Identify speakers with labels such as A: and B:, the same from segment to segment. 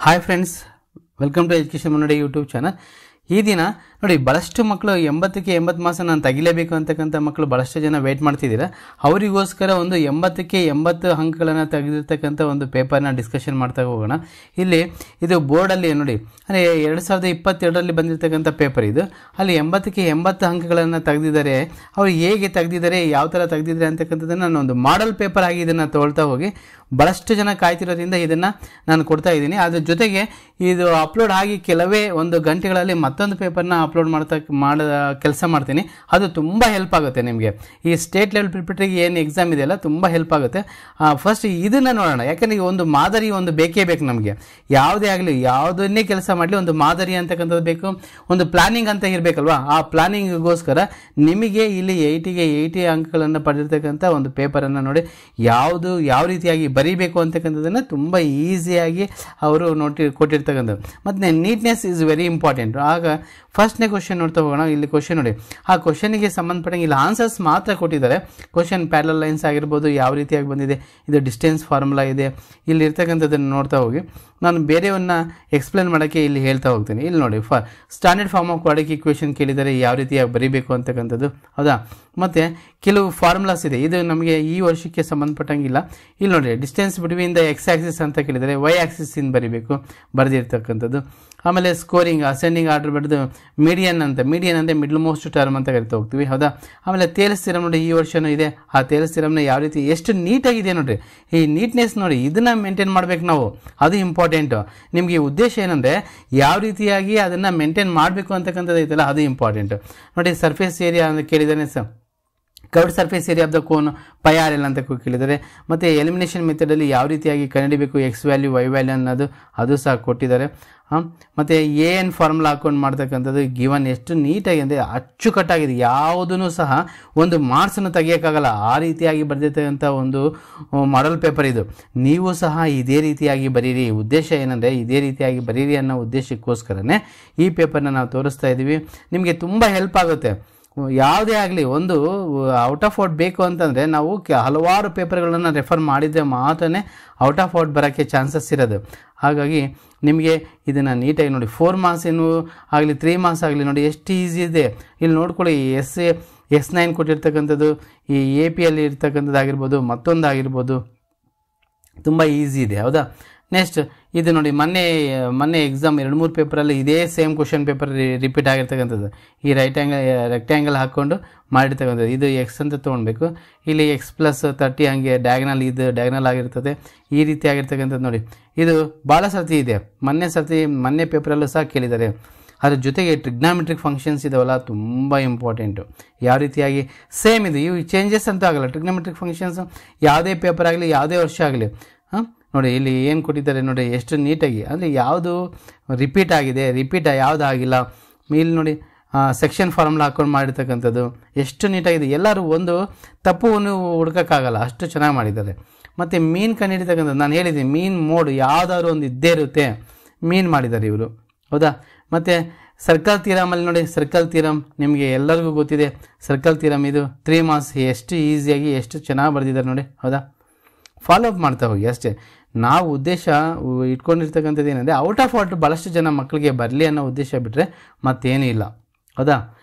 A: Hi friends, welcome to education Munnade YouTube channel. ಈ ದಿನ ನೋಡಿ, ಭಾಳಷ್ಟು ಮಕ್ಕಳು 80ಕ್ಕೆ 80 ಮಾರ್ಕ್ಸ್ ನಾನು ತೆಗಿಲೇಬೇಕು ಅಂತಕ್ಕಂಥ ಮಕ್ಕಳು ಭಾಳಷ್ಟು ಜನ ವೇಟ್ ಮಾಡ್ತಿದ್ದೀರಾ. ಅವರಿಗೋಸ್ಕರ ಒಂದು 80ಕ್ಕೆ 80 ಅಂಕಗಳನ್ನು ತೆಗೆದಿರ್ತಕ್ಕಂಥ ಒಂದು ಪೇಪರ್ನ ಡಿಸ್ಕಷನ್ ಮಾಡ್ತಾ ಹೋಗೋಣ. ಇಲ್ಲಿ ಇದು ಬೋರ್ಡಲ್ಲಿ ನೋಡಿ, ಅಂದರೆ 2022ರಲ್ಲಿ ಬಂದಿರತಕ್ಕಂಥ ಪೇಪರ್ ಇದು. ಅಲ್ಲಿ 80ಕ್ಕೆ 80 ಅಂಕಗಳನ್ನು ತೆಗೆದಿದ್ದಾರೆ. ಅವರು ಹೇಗೆ ತೆಗೆದಿದ್ದಾರೆ, ಯಾವ ಥರ ತೆಗೆದಿದ್ದಾರೆ ಅಂತಕ್ಕಂಥದ್ದನ್ನು ನಾನು ಒಂದು ಮಾಡೆಲ್ ಪೇಪರ್ ಆಗಿ ಇದನ್ನು ತೊಗೊಳ್ತಾ ಹೋಗಿ ಭಾಳಷ್ಟು ಜನ ಕಾಯ್ತಿರೋದ್ರಿಂದ ಇದನ್ನು ನಾನು ಕೊಡ್ತಾ ಇದ್ದೀನಿ. ಅದ್ರ ಜೊತೆಗೆ ಇದು ಅಪ್ಲೋಡ್ ಆಗಿ ಕೆಲವೇ ಒಂದು ಗಂಟೆಗಳಲ್ಲಿ ಮತ್ತೊಂದು ಪೇಪರ್ನ ಅಪ್ಲೋಡ್ ಮಾಡೋ ಕೆಲಸ ಮಾಡ್ತೀನಿ. ಅದು ತುಂಬ ಹೆಲ್ಪ್ ಆಗುತ್ತೆ ನಿಮಗೆ. ಈ ಸ್ಟೇಟ್ ಲೆವೆಲ್ ಪ್ರಿಪರೇಟರಿಗೆ ಏನು ಎಕ್ಸಾಮ್ ಇದೆಯಲ್ಲ, ತುಂಬ ಹೆಲ್ಪ್ ಆಗುತ್ತೆ. ಫಸ್ಟ್ ಇದನ್ನು ನೋಡೋಣ, ಯಾಕಂದರೆ ಒಂದು ಮಾದರಿ ಒಂದು ಬೇಕೇ ಬೇಕು ನಮಗೆ. ಯಾವುದೇ ಆಗಲಿ, ಯಾವುದನ್ನೇ ಕೆಲಸ ಮಾಡಲಿ, ಒಂದು ಮಾದರಿ ಅಂತಕ್ಕಂಥದ್ದು ಬೇಕು, ಒಂದು ಪ್ಲಾನಿಂಗ್ ಅಂತ ಇರಬೇಕಲ್ವಾ. ಆ ಪ್ಲಾನಿಂಗಿಗೋಸ್ಕರ ನಿಮಗೆ ಇಲ್ಲಿ 80ಗೆ 80 ಅಂಕಗಳನ್ನು ಪಡೆದಿರ್ತಕ್ಕಂಥ ಒಂದು ಪೇಪರನ್ನು ನೋಡಿ, ಯಾವ ರೀತಿಯಾಗಿ ಬರೀಬೇಕು ಅಂತಕ್ಕಂಥದ್ದನ್ನು ತುಂಬ ಈಸಿಯಾಗಿ ಅವರು ಕೊಟ್ಟಿರ್ತಕ್ಕಂಥದ್ದು. ಮತ್ತು ನೀಟ್ನೆಸ್ ಈಸ್ ವೆರಿ ಇಂಪಾರ್ಟೆಂಟ್. ಆಗ ಫಸ್ಟ್ನೇ ಕ್ವಶನ್ ನೋಡ್ತಾ ಹೋಗೋಣ. ಇಲ್ಲಿ ಕ್ವಶನ್ ನೋಡಿ, ಆ ಕ್ವಶನಿಗೆ ಸಂಬಂಧಪಟ್ಟಂಗೆ ಇಲ್ಲಿ ಆನ್ಸರ್ಸ್ ಮಾತ್ರ ಕೊಟ್ಟಿದ್ದಾರೆ. ಕ್ವಶನ್ ಪ್ಯಾರಲಲ್ ಲೈನ್ಸ್ ಆಗಿರ್ಬೋದು, ಯಾವ ರೀತಿಯಾಗಿ ಬಂದಿದೆ, ಇದು ಡಿಸ್ಟೆನ್ಸ್ ಫಾರ್ಮುಲಾ ಇದೆ, ಇಲ್ಲಿ ಇರ್ತಕ್ಕಂಥದ್ದನ್ನು ನೋಡ್ತಾ ಹೋಗಿ ನಾನು ಬೇರೆಯನ್ನ ಎಕ್ಸ್ಪ್ಲೇನ್ ಮಾಡೋಕ್ಕೆ ಇಲ್ಲಿ ಹೇಳ್ತಾ ಹೋಗ್ತೀನಿ. ಇಲ್ಲಿ ನೋಡಿ, standard form of quadratic equation ಕೇಳಿದರೆ ಯಾವ ರೀತಿಯಾಗಿ ಬರೀಬೇಕು ಅಂತಕ್ಕಂಥದ್ದು, ಹೌದಾ. ಮತ್ತು ಕೆಲವು ಫಾರ್ಮುಲಾಸ್ ಇದೆ, ಇದು ನಮಗೆ ಈ ವರ್ಷಕ್ಕೆ ಸಂಬಂಧಪಟ್ಟಂಗಿಲ್ಲ. ಇಲ್ಲಿ ನೋಡಿ, distance between the X Axis ಅಂತ ಕೇಳಿದರೆ ವೈ ಆಕ್ಸಿಸಿಂದ ಬರೀಬೇಕು, ಬರೆದಿರ್ತಕ್ಕಂಥದ್ದು. ಆಮೇಲೆ ಸ್ಕೋರಿಂಗ್ ಅಸೆಂಡಿಂಗ್ ಆರ್ಡರ್ ಬರೆದು ಮೀಡಿಯನ್ ಅಂದರೆ ಮಿಡ್ಲ್ ಮೋಸ್ಟ್ ಟರ್ಮ್ ಅಂತ ಕರಿತಾ ಹೋಗ್ತೀವಿ, ಹೌದಾ. ಆಮೇಲೆ ತೇಲ್ಸ್ ಥಿಯರಮ್ ನೋಡಿ, ಈ ವರ್ಷನೂ ಇದೆ. ಆ ತೇಲ್ಸ್ ಥಿಯರಮ್ನ ಯಾವ ರೀತಿ ಎಷ್ಟು ನೀಟಾಗಿದೆ ನೋಡಿರಿ. ಈ ನೀಟ್ನೆಸ್ ನೋಡಿ, ಇದನ್ನು ಮೇಂಟೈನ್ ಮಾಡಬೇಕು ನಾವು, ಅದು ಇಂಪಾರ್ಟೆಂಟು. ನಿಮಗೆ ಈ ಉದ್ದೇಶ ಏನಂದರೆ ಯಾವ ರೀತಿಯಾಗಿ ಅದನ್ನು ಮೇಂಟೈನ್ ಮಾಡಬೇಕು ಅಂತಕ್ಕಂಥದ್ದು ಐತಲ್ಲ, ಅದು ಇಂಪಾರ್ಟೆಂಟು. ನೋಡಿ, ಸರ್ಫೇಸ್ ಏರಿಯಾ ಅಂತ ಕೇಳಿದ್ದಾನೆ curved surface area of the cone pi R L ಅಂತ ಕೇಳಿದ್ದಾರೆ. ಮತ್ತು ಎಲಿಮಿನೇಷನ್ ಮೆಥಡಲ್ಲಿ ಯಾವ ರೀತಿಯಾಗಿ ಕಂಡುಹಿಡಿಬೇಕು ಎಕ್ಸ್ ವ್ಯಾಲ್ಯೂ ವೈ ವ್ಯಾಲ್ಯೂ ಅನ್ನೋದು, ಅದು ಸಹ ಕೊಟ್ಟಿದ್ದಾರೆ. ಮತ್ತು ಏನು ಫಾರ್ಮುಲಾ ಹಾಕೊಂಡು ಮಾಡ್ತಕ್ಕಂಥದ್ದು ಗಿವನ್ ಎಷ್ಟು ನೀಟಾಗಿ ಅಂದರೆ ಅಚ್ಚುಕಟ್ಟಾಗಿದೆ. ಯಾವುದೂ ಸಹ ಒಂದು ಮಾರ್ಕ್ಸನ್ನು ತೆಗಿಯೋಕ್ಕಾಗಲ್ಲ, ಆ ರೀತಿಯಾಗಿ ಬರೆದಿರ್ತಕ್ಕಂಥ ಒಂದು ಮಾಡೆಲ್ ಪೇಪರ್ ಇದು. ನೀವು ಸಹ ಇದೇ ರೀತಿಯಾಗಿ ಬರೀರಿ. ಉದ್ದೇಶ ಏನಂದರೆ ಇದೇ ರೀತಿಯಾಗಿ ಬರೀರಿ ಅನ್ನೋ ಉದ್ದೇಶಕ್ಕೋಸ್ಕರನೇ ಈ ಪೇಪರ್ನ ನಾವು ತೋರಿಸ್ತಾ ಇದ್ದೀವಿ. ನಿಮಗೆ ತುಂಬ ಹೆಲ್ಪ್ ಆಗುತ್ತೆ. ಯಾವುದೇ ಆಗಲಿ, ಒಂದು ಔಟ್ ಆಫ್ ಔಟ್ ಬೇಕು ಅಂತಂದರೆ ನಾವು ಹಲವಾರು ಪೇಪರ್ಗಳನ್ನು ರೆಫರ್ ಮಾಡಿದರೆ ಮಾತ್ರನೇ ಔಟ್ ಆಫ್ ಔಟ್ ಬರೋಕ್ಕೆ ಚಾನ್ಸಸ್ ಇರೋದು. ಹಾಗಾಗಿ ನಿಮಗೆ ಇದನ್ನು ನೀಟಾಗಿ ನೋಡಿ, 4 ಮಾರ್ಕ್ಸ್ ಏನು ಆಗಲಿ 3 ಮಾರ್ಕ್ಸ್ ಆಗಲಿ ನೋಡಿ ಎಷ್ಟು ಈಸಿ ಇದೆ. ಇಲ್ಲಿ ನೋಡ್ಕೊಳ್ಳಿ, S9 ಕೊಟ್ಟಿರ್ತಕ್ಕಂಥದ್ದು, ಈ AP ಇರ್ತಕ್ಕಂಥದ್ದು ಆಗಿರ್ಬೋದು, ಮತ್ತೊಂದಾಗಿರ್ಬೋದು, ತುಂಬ ಈಸಿ ಇದೆ, ಹೌದಾ. ನೆಕ್ಸ್ಟ್ ಇದು ನೋಡಿ, ಮೊನ್ನೆ ಎಕ್ಸಾಮ್ 2-3 ಪೇಪರಲ್ಲಿ ಇದೇ ಸೇಮ್ ಕ್ವಶನ್ ಪೇಪರ್ ರಿಪೀಟ್ ಆಗಿರ್ತಕ್ಕಂಥದ್ದು. ಈ ರೆಕ್ಟ್ಯಾಂಗಲ್ ಹಾಕ್ಕೊಂಡು ಮಾಡಿರ್ತಕ್ಕಂಥದ್ದು. ಇದು ಎಕ್ಸ್ ಅಂತ ತೊಗೊಳ್ಬೇಕು, ಇಲ್ಲಿ X+30 ಹಾಗೆ ಡಯಾಗ್ನಲ್ ಆಗಿರ್ತದೆ. ಈ ರೀತಿ ಆಗಿರ್ತಕ್ಕಂಥದ್ದು ನೋಡಿ, ಇದು ಭಾಳ ಸರ್ತಿ ಇದೆ. ಮೊನ್ನೆ ಪೇಪರಲ್ಲೂ ಸಹ ಕೇಳಿದ್ದಾರೆ. ಅದ್ರ ಜೊತೆಗೆ ಟ್ರಿಗ್ನಾಮೆಟ್ರಿಕ್ ಫಂಕ್ಷನ್ಸ್ ಇದಾವಲ್ಲ, ತುಂಬ ಇಂಪಾರ್ಟೆಂಟು. ಯಾವ ರೀತಿಯಾಗಿ ಸೇಮ್ ಇದು, ಇವು ಚೇಂಜಸ್ ಅಂತ ಆಗಲ್ಲ. ಟ್ರಿಗ್ನಾಮೆಟ್ರಿಕ್ ಫಂಕ್ಷನ್ಸ್ ಯಾವುದೇ ಪೇಪರ್ ಆಗಲಿ, ಯಾವುದೇ ವರ್ಷ ಆಗಲಿ, ನೋಡಿ ಇಲ್ಲಿ ಏನು ಕೊಟ್ಟಿದ್ದಾರೆ ನೋಡಿ, ಎಷ್ಟು ನೀಟಾಗಿ, ಅಂದರೆ ಯಾವುದು ರಿಪೀಟ್ ಆಗಿದೆ, ಯಾವುದು ಆಗಿಲ್ಲ. ಇಲ್ಲಿ ನೋಡಿ, ಸೆಕ್ಷನ್ ಫಾರ್ಮುಲಾ ಹಾಕೊಂಡು ಮಾಡಿರ್ತಕ್ಕಂಥದ್ದು ಎಷ್ಟು ನೀಟಾಗಿದೆ. ಎಲ್ಲರೂ ಒಂದು ತಪ್ಪುವನ್ನು ಹುಡ್ಕೋಕ್ಕಾಗಲ್ಲ, ಅಷ್ಟು ಚೆನ್ನಾಗಿ ಮಾಡಿದ್ದಾರೆ. ಮತ್ತು ಮೀನ್ ಕಂಡುಹಿಡಿತಕ್ಕಂಥದ್ದು ನಾನು ಹೇಳಿದ್ದೀನಿ, ಮೀನ್ ಮೋಡ್ ಯಾವುದಾದ್ರು ಒಂದು ಇದ್ದೇ ಇರುತ್ತೆ, ಮೀನ್ ಮಾಡಿದ್ದಾರೆ ಇವರು, ಹೌದಾ. ಮತ್ತು ಸರ್ಕಲ್ ಥಿಯರಮಲ್ಲಿ ನೋಡಿ, ಸರ್ಕಲ್ ಥಿಯರಮ್ ನಿಮಗೆ ಎಲ್ಲರಿಗೂ ಗೊತ್ತಿದೆ. ಸರ್ಕಲ್ ಥಿಯರಮ್ ಇದು 3 ಮಾರ್ಕ್ಸ್, ಎಷ್ಟು ಈಸಿಯಾಗಿ ಎಷ್ಟು ಚೆನ್ನಾಗಿ ಬರೆದಿದ್ದಾರೆ ನೋಡಿ, ಹೌದಾ. ಫಾಲೋ ಅಪ್ ಮಾಡ್ತಾ ಹೋಗಿ ಅಷ್ಟೇ. ನಾವು ಉದ್ದೇಶ ಇಟ್ಕೊಂಡಿರ್ತಕ್ಕಂಥದ್ದು ಏನಂದರೆ ಔಟ್ ಆಫ್ ಔಟ್ ಭಾಳಷ್ಟು ಜನ ಮಕ್ಕಳಿಗೆ ಬರಲಿ ಅನ್ನೋ ಉದ್ದೇಶ ಬಿಟ್ಟರೆ ಮತ್ತೇನೂ ಇಲ್ಲ, ಹೌದಾ.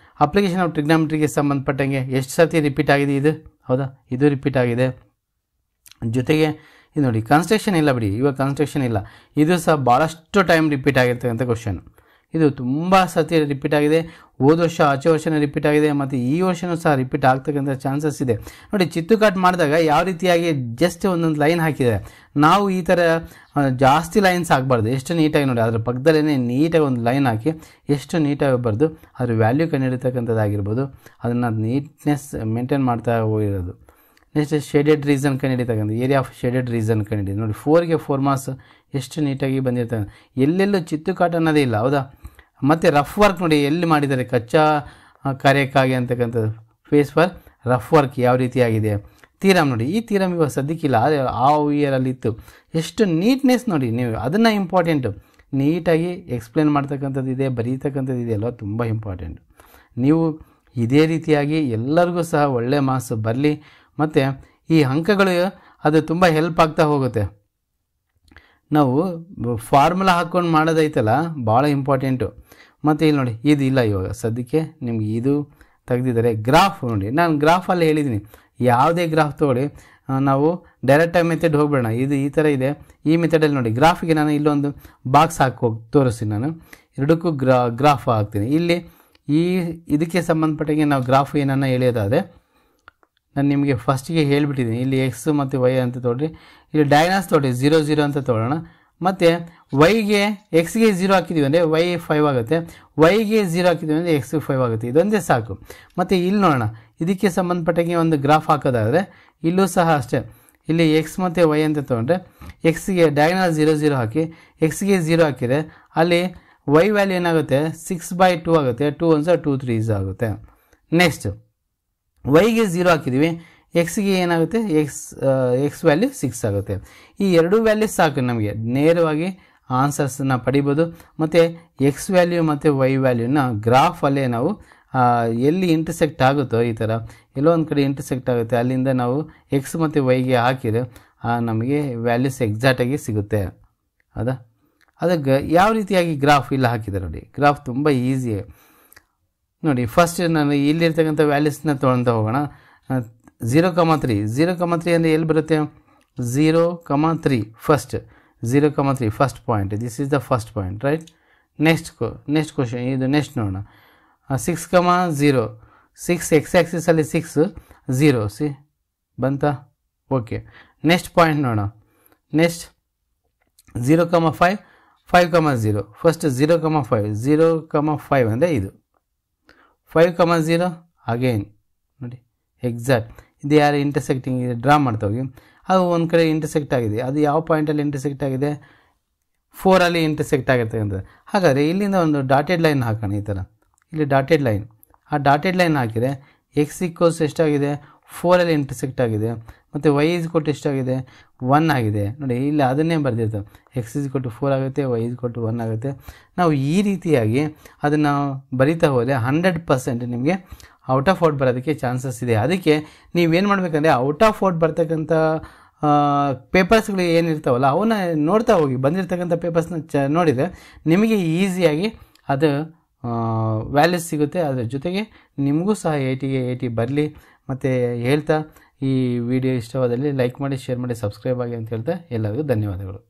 A: ಅಪ್ಲಿಕೇಶನ್ ಆಫ್ ಟ್ರಿಗ್ನಾಮೆಟ್ರಿಗೆ ಸಂಬಂಧಪಟ್ಟಂಗೆ ಎಷ್ಟು ಸರ್ತಿ ರಿಪೀಟ್ ಆಗಿದೆ ಇದು, ಹೌದಾ. ಇದು ರಿಪೀಟ್ ಆಗಿದೆ. ಜೊತೆಗೆ ಇದು ನೋಡಿ, ಕನ್ಸ್ಟ್ರಕ್ಷನ್ ಇಲ್ಲ ಬಿಡಿ, ಇವಾಗ ಕನ್ಸ್ಟ್ರಕ್ಷನ್ ಇಲ್ಲ, ಇದು ಸಹ ಭಾಳಷ್ಟು ಟೈಮ್ ರಿಪೀಟ್ ಆಗಿರ್ತಕ್ಕಂಥ ಕ್ವಶನ್. ಇದು ತುಂಬ ಸರ್ತಿ ರಿಪೀಟ್ ಆಗಿದೆ. ಹೋದ ವರ್ಷ ಆಚೆ ವರ್ಷನೇ ರಿಪೀಟ್ ಆಗಿದೆ, ಮತ್ತು ಈ ವರ್ಷವೂ ಸಹ ರಿಪೀಟ್ ಆಗ್ತಕ್ಕಂಥ ಚಾನ್ಸಸ್ ಇದೆ. ನೋಡಿ, ಚಿತ್ತುಕಾಟ್ ಮಾಡಿದಾಗ ಯಾವ ರೀತಿಯಾಗಿ ಜಸ್ಟ್ ಒಂದೊಂದು ಲೈನ್ ಹಾಕಿದ್ದಾರೆ. ನಾವು ಈ ಥರ ಜಾಸ್ತಿ ಲೈನ್ಸ್ ಹಾಕಬಾರ್ದು, ಎಷ್ಟು ನೀಟಾಗಿ ನೋಡಿ, ಅದ್ರ ಪಕ್ಕದಲ್ಲೇ ನೀಟಾಗಿ ಒಂದು ಲೈನ್ ಹಾಕಿ ಎಷ್ಟು ನೀಟಾಗಿ ಬರೆದು ಅದ್ರ ವ್ಯಾಲ್ಯೂ ಕಂಡುಹಿಡಿತಕ್ಕಂಥದ್ದಾಗಿರ್ಬೋದು, ಅದನ್ನು ನೀಟ್ನೆಸ್ ಮೇಂಟೈನ್ ಮಾಡ್ತಾ ಹೋಗಿರೋದು. ನೆಕ್ಸ್ಟ್ ಶೇಡೆಡ್ ರೀಸನ್ ಕಂಡುಹಿಡಿತಕ್ಕಂಥ, ಏರಿಯಾ ಆಫ್ ಶೇಡೆಡ್ ರೀಸನ್ ಕಂಡುಹಿಡಿದು ನೋಡಿ, 4ಗೆ 4 ಮಾರ್ಕ್ಸ್ ಎಷ್ಟು ನೀಟಾಗಿ ಬಂದಿರ್ತಕ್ಕಂಥ. ಎಲ್ಲೆಲ್ಲೂ ಚಿತ್ತುಕಾಟ್ ಅನ್ನೋದೇ ಇಲ್ಲ, ಹೌದಾ. ಮತ್ತು ರಫ್ ವರ್ಕ್ ನೋಡಿ, ಎಲ್ಲಿ ಮಾಡಿದ್ದಾರೆ, ಕಚ್ಚಾ ಕಾರ್ಯಕ್ಕಾಗಿ ಅಂತಕ್ಕಂಥದ್ದು, ಫೇಸ್ ಫಾರ್ ರಫ್ ವರ್ಕ್ ಯಾವ ರೀತಿಯಾಗಿದೆ. ಥಿಯರಮ್ ನೋಡಿ, ಈ ಥಿಯರಮ್ ಇವಾಗ ಸದ್ಯಕ್ಕಿಲ್ಲ, ಆ ಇಯರಲ್ಲಿ ಇತ್ತು. ಎಷ್ಟು ನೀಟ್ನೆಸ್ ನೋಡಿ, ನೀವು ಅದನ್ನು ಇಂಪಾರ್ಟೆಂಟು, ನೀಟಾಗಿ ಎಕ್ಸ್ಪ್ಲೇನ್ ಮಾಡ್ತಕ್ಕಂಥದ್ದು ಇದೆ, ಬರೀತಕ್ಕಂಥದ್ದು ಇದೆ ಅಲ್ವ, ತುಂಬ ಇಂಪಾರ್ಟೆಂಟು. ನೀವು ಇದೇ ರೀತಿಯಾಗಿ ಎಲ್ಲರಿಗೂ ಸಹ ಒಳ್ಳೆ ಮಾರ್ಕ್ಸ್ ಬರಲಿ. ಮತ್ತು ಈ ಅಂಕಗಳು ಅದು ತುಂಬ ಹೆಲ್ಪ್ ಆಗ್ತಾ ಹೋಗುತ್ತೆ. ನಾವು ಫಾರ್ಮುಲಾ ಹಾಕ್ಕೊಂಡು ಮಾಡೋದೈತಲ್ಲ ಭಾಳ ಇಂಪಾರ್ಟೆಂಟು. ಮತ್ತು ಇಲ್ಲಿ ನೋಡಿ ಇದು ಇಲ್ಲ ಇವಾಗ ಸದ್ಯಕ್ಕೆ ನಿಮ್ಗೆ ಇದು ತೆಗೆದಿದ್ದಾರೆ. ಗ್ರಾಫ್ ನೋಡಿ, ನಾನು ಗ್ರಾಫಲ್ಲಿ ಹೇಳಿದ್ದೀನಿ, ಯಾವುದೇ ಗ್ರಾಫ್ ತೊಗೊಳ್ಳಿ, ನಾವು ಡೈರೆಕ್ಟಾಗಿ ಮೆಥಡ್ ಹೋಗ್ಬೇಡ. ಇದು ಈ ಥರ ಇದೆ, ಈ ಮೆಥಡಲ್ಲಿ ನೋಡಿ ಗ್ರಾಫಿಗೆ ನಾನು ಇಲ್ಲೊಂದು ಬಾಕ್ಸ್ ಹಾಕಿ ತೋರಿಸ್ತೀನಿ. ನಾನು ಎರಡಕ್ಕೂ ಗ್ರಾಫ್ ಹಾಕ್ತೀನಿ. ಇಲ್ಲಿ ಇದಕ್ಕೆ ಸಂಬಂಧಪಟ್ಟಂಗೆ ನಾವು ಗ್ರಾಫ್ ಏನನ್ನ ಎಳೆಯೋದಾದರೆ ನಾನು ನಿಮಗೆ ಫಸ್ಟಿಗೆ ಹೇಳಿಬಿಟ್ಟಿದ್ದೀನಿ. ಇಲ್ಲಿ ಎಕ್ಸ್ ಮತ್ತು ವೈ ಅಂತ ತೊಗೊಳ್ರಿ, ಇಲ್ಲಿ ಡೈನಾಸ್ ತೊಗೊಳ್ಳಿ 0 0 ಅಂತ ತೊಗೊಳ್ಳೋಣ. ಮತ್ತು ವೈಗೆ ಎಕ್ಸ್ಗೆ 0 ಹಾಕಿದ್ದೀವಿ ಅಂದರೆ ವೈ 5 ಆಗುತ್ತೆ, ವೈಗೆ 0 ಹಾಕಿದ್ದೀವಿ ಅಂದರೆ ಎಕ್ಸ್ 5 ಆಗುತ್ತೆ. ಇದೊಂದೇ ಸಾಕು. ಮತ್ತು ಇಲ್ಲಿ ನೋಡೋಣ, ಇದಕ್ಕೆ ಸಂಬಂಧಪಟ್ಟಂಗೆ ಒಂದು ಗ್ರಾಫ್ ಹಾಕೋದಾದರೆ ಇಲ್ಲೂ ಸಹ ಅಷ್ಟೇ. ಇಲ್ಲಿ ಎಕ್ಸ್ ಮತ್ತು ವೈ ಅಂತ ತೊಗೊಂಡ್ರೆ ಎಕ್ಸ್ಗೆ ಡಯಾಗ್ನಲ್ 0 0 ಹಾಕಿ ಎಕ್ಸ್ಗೆ 0 ಹಾಕಿದರೆ ಅಲ್ಲಿ ವೈ ವ್ಯಾಲ್ಯೂ ಏನಾಗುತ್ತೆ 6/2 ಆಗುತ್ತೆ. 2 1 2 3 ಆಗುತ್ತೆ. ನೆಕ್ಸ್ಟ್ ವೈಗೆ 0 ಹಾಕಿದ್ದೀವಿ, ಎಕ್ಸ್ಗೆ ಏನಾಗುತ್ತೆ ಎಕ್ಸ್ ವ್ಯಾಲ್ಯೂ 6 ಆಗುತ್ತೆ. ಈ ಎರಡು ವ್ಯಾಲ್ಯೂ ಸಾಕು ನಮಗೆ ನೇರವಾಗಿ ಆನ್ಸರ್ಸನ್ನು ಪಡಿಬೋದು. ಮತ್ತು ಎಕ್ಸ್ ವ್ಯಾಲ್ಯೂ ಮತ್ತು ವೈ ವ್ಯಾಲ್ಯೂನ ಗ್ರಾಫಲ್ಲೇ ನಾವು ಎಲ್ಲಿ ಇಂಟರ್ಸೆಕ್ಟ್ ಆಗುತ್ತೋ, ಈ ಥರ ಎಲ್ಲೋ ಒಂದು ಕಡೆ ಇಂಟರ್ಸೆಕ್ಟ್ ಆಗುತ್ತೆ, ಅಲ್ಲಿಂದ ನಾವು ಎಕ್ಸ್ ಮತ್ತು ವೈಗೆ ಹಾಕಿದರೆ ನಮಗೆ ವ್ಯಾಲ್ಯೂಸ್ ಎಕ್ಸಾಕ್ಟಾಗಿ ಸಿಗುತ್ತೆ. ಅದಕ್ಕೆ ಯಾವ ರೀತಿಯಾಗಿ ಗ್ರಾಫ್ ಇಲ್ಲ ಹಾಕಿದ್ದಾರೆ ನೋಡಿ. ಗ್ರಾಫ್ ತುಂಬ ಈಸಿ ನೋಡಿ. ಫಸ್ಟ್ ನಾನು ಇಲ್ಲಿರ್ತಕ್ಕಂಥ ವ್ಯಾಲ್ಯೂಸ್ನ ತೊಗೊಳ್ತಾ ಹೋಗೋಣ. 0,3 0,3 ಅಂದರೆ ಎಲ್ಲಿ ಬರುತ್ತೆ 0,3 first 0,3 first point. This is the first point, right. Next question ಇದು ನೆಕ್ಸ್ಟ್ ನೋಡೋಣ. 6,0 6 ಎಕ್ಸ್ ಆ್ಯಕ್ಸಿಸಲ್ಲಿ 6 0 ಸಿ ಬಂತಾ. ಓಕೆ, ನೆಕ್ಸ್ಟ್ ಪಾಯಿಂಟ್ ನೋಡೋಣ. ನೆಕ್ಸ್ಟ್ 0,5 5,0 ಫಸ್ಟ್ 0,5 0,5 ಅಂದರೆ ಇದು 5,0 ಅಗೇನ್ ನೋಡಿ ಎಕ್ಸಾಕ್ಟ್. ಇದು ಯಾರು ಇಂಟರ್ಸೆಕ್ಟಿಂಗ್ ಇದೆ ಡ್ರಾ ಮಾಡ್ತಾ ಹೋಗಿ, ಅದು ಒಂದು ಕಡೆ ಇಂಟರ್ಸೆಕ್ಟ್ ಆಗಿದೆ. ಅದು ಯಾವ ಪಾಯಿಂಟಲ್ಲಿ ಇಂಟರ್ಸೆಕ್ಟ್ ಆಗಿದೆ 4ಅಲ್ಲಿ ಇಂಟರ್ಸೆಕ್ಟ್ ಆಗಿರ್ತಕ್ಕಂಥದ್ದು. ಹಾಗಾದರೆ ಇಲ್ಲಿಂದ ಒಂದು ಡಾಟೆಡ್ ಲೈನ್ ಹಾಕೋಣ. ಈ ಥರ ಇಲ್ಲಿ ಡಾಟೆಡ್ ಲೈನ್, ಆ ಡಾಟೆಡ್ ಲೈನ್ ಹಾಕಿದರೆ ಎಕ್ಸ್ ಈಕ್ವಲ್ಸ್ ಎಷ್ಟಾಗಿದೆ 4ಅಲ್ಲಿ ಇಂಟರ್ಸೆಕ್ಟ್ ಆಗಿದೆ. ಮತ್ತು ವೈ ಈಸ್ ಕೊಟ್ಟು ಎಷ್ಟಾಗಿದೆ 1 ಆಗಿದೆ ನೋಡಿ. ಇಲ್ಲಿ ಅದನ್ನೇ ಬರೆದಿರ್ತವೆ, ಎಕ್ಸ್ ಈಸ್ ಕೊಟ್ಟು 4 ಆಗುತ್ತೆ, ವೈ ಈಸ್ ಕೊಟ್ಟು 1 ಆಗುತ್ತೆ. ನಾವು ಈ ರೀತಿಯಾಗಿ ಅದನ್ನು ಬರಿತಾ ಹೋದರೆ 100% ನಿಮಗೆ ಔಟ್ ಆಫ್ ಔಟ್ ಬರೋದಕ್ಕೆ ಚಾನ್ಸಸ್ ಇದೆ. ಅದಕ್ಕೆ ನೀವೇನು ಮಾಡಬೇಕಂದ್ರೆ ಔಟ್ ಆಫ್ ಔಟ್ ಬರ್ತಕ್ಕಂಥ ಪೇಪರ್ಸ್ಗಳು ಏನಿರ್ತಾವಲ್ಲ ಅವನ್ನ ನೋಡ್ತಾ ಹೋಗಿ. ಬಂದಿರತಕ್ಕಂಥ ಪೇಪರ್ಸ್ನ ನೋಡಿದರೆ ನಿಮಗೆ ಈಸಿಯಾಗಿ ಅದು ವ್ಯಾಲ್ಯೂಸ್ ಸಿಗುತ್ತೆ. ಅದರ ಜೊತೆಗೆ ನಿಮಗೂ ಸಹ 80ಗೆ 80 ಬರಲಿ. ಮತ್ತು ಹೇಳ್ತಾ ಈ ವಿಡಿಯೋ ಇಷ್ಟವಾದಲ್ಲಿ ಲೈಕ್ ಮಾಡಿ, ಶೇರ್ ಮಾಡಿ, ಸಬ್ಸ್ಕ್ರೈಬ್ ಆಗಿ ಅಂತ ಹೇಳ್ತಾ ಎಲ್ಲರಿಗೂ ಧನ್ಯವಾದಗಳು.